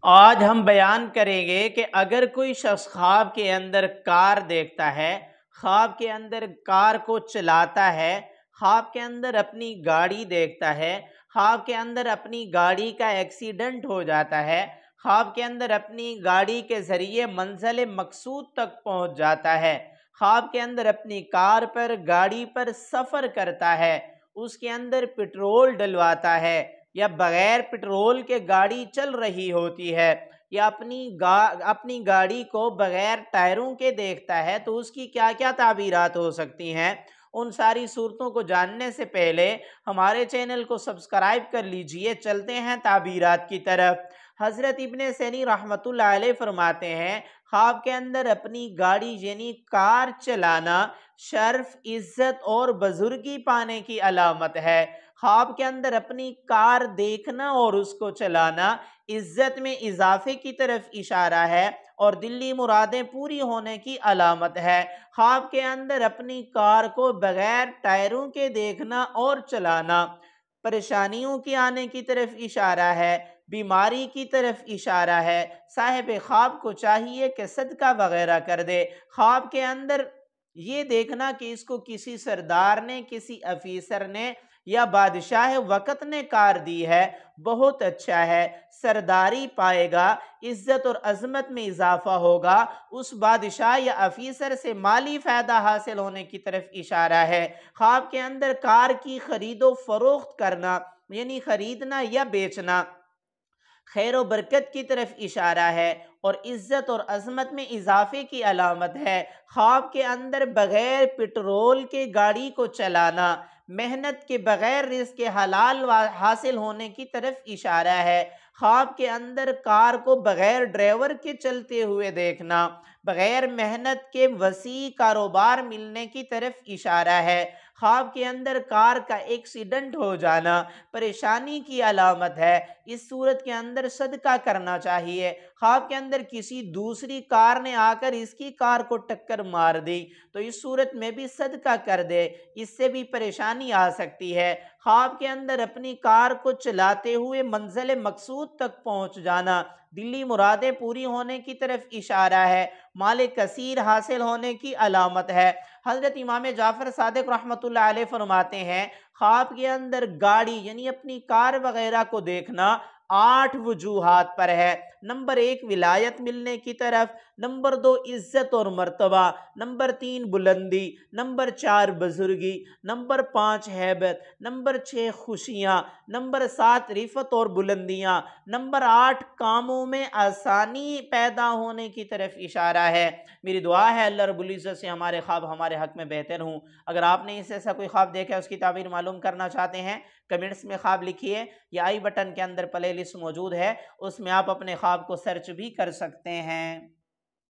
आज हम बयान करेंगे कि अगर कोई शख्स ख्वाब के अंदर कार देखता है, ख्वाब के अंदर कार को चलाता है, ख्वाब के अंदर अपनी गाड़ी देखता है, ख्वाब के अंदर अपनी गाड़ी का एक्सीडेंट हो जाता है, ख्वाब के अंदर अपनी गाड़ी के ज़रिए मंज़िल मकसूद तक पहुंच जाता है, ख्वाब के अंदर अपनी कार पर गाड़ी पर सफ़र करता है, उसके अंदर पेट्रोल डलवाता है या बगैर पेट्रोल के गाड़ी चल रही होती है या अपनी गाड़ी को बगैर टायरों के देखता है, तो उसकी क्या क्या ताबीरात हो सकती हैं। उन सारी सूरतों को जानने से पहले हमारे चैनल को सब्सक्राइब कर लीजिए। चलते हैं ताबीरात की तरफ। हज़रत इब्ने सैनी रहमतुल्लाह अलैह फरमाते हैं, ख्वाब के अंदर अपनी गाड़ी यानी कार चलाना शर्फ, इज्जत और बुजुर्गी पाने की अलामत है। ख्वाब के अंदर अपनी कार देखना और उसको चलाना इज्जत में इजाफे की तरफ इशारा है और दिल्ली मुरादें पूरी होने की अलामत है। ख्वाब के अंदर अपनी कार को बगैर टायरों के देखना और चलाना परेशानियों की आने की तरफ इशारा है, बीमारी की तरफ इशारा है। साहिब ख्वाब को चाहिए कि सदका वगैरह कर दे। ख्वाब के अंदर ये देखना कि इसको किसी सरदार ने, किसी अफीसर ने या बादशाह वक़्त ने कार दी है, बहुत अच्छा है, सरदारी पाएगा, इज्जत और अजमत में इजाफा होगा, उस बादशाह या अफीसर से माली फ़ायदा हासिल होने की तरफ इशारा है। ख्वाब के अंदर कार की खरीदो फरोख्त करना यानी खरीदना या बेचना खैर व बरकत की तरफ इशारा है और इज्जत और अजमत में इजाफे की अलामत है। ख्वाब के अंदर बगैर पेट्रोल के गाड़ी को चलाना मेहनत के बगैर रिज़्क़ के हलाल हासिल होने की तरफ इशारा है। ख्वाब के अंदर कार को बगैर ड्राइवर के चलते हुए देखना बगैर मेहनत के वसी कारोबार मिलने की तरफ इशारा है। ख्वाब के अंदर कार का एक्सीडेंट हो जाना परेशानी की अलामत है। इस सूरत के अंदर सदका करना चाहिए। ख्वाब के अंदर किसी दूसरी कार ने आकर इसकी कार को टक्कर मार दी, तो इस सूरत में भी सदका कर दे, इससे भी परेशानी आ सकती है। ख्वाब के अंदर अपनी कार को चलाते हुए मंजिल मकसूद तक पहुंच जाना दिल्ली मुरादें पूरी होने की तरफ इशारा है, माल कसीर हासिल होने की अलामत है। हज़रत इमाम जाफ़र सादिक रहमतुल्लाह अलैह फरमाते हैं, ख्वाब के अंदर गाड़ी यानी अपनी कार वगैरह को देखना 8 वजूहात पर है। नंबर 1 विलायत मिलने की तरफ, नंबर 2 इज्जत और मर्तबा, नंबर 3 बुलंदी, नंबर 4 बुजुर्गी, नंबर 5 हैबत, नंबर 6 खुशियाँ, नंबर 7 रिफत और बुलंदियाँ, नंबर 8 कामों में आसानी पैदा होने की तरफ इशारा है। मेरी दुआ है अल्लाह रब्बुल इज़्ज़त से हमारे ख्वाब हमारे हक में बेहतर हों। अगर आपने इससे ऐसा कोई ख्वाब देखा है, उसकी ताबीर मालूम करना चाहते हैं, कमेंट्स में ख्वाब लिखिए या आई बटन के अंदर प्ले लिस्ट मौजूद है, उसमें आप अपने ख्वाब को सर्च भी कर सकते हैं।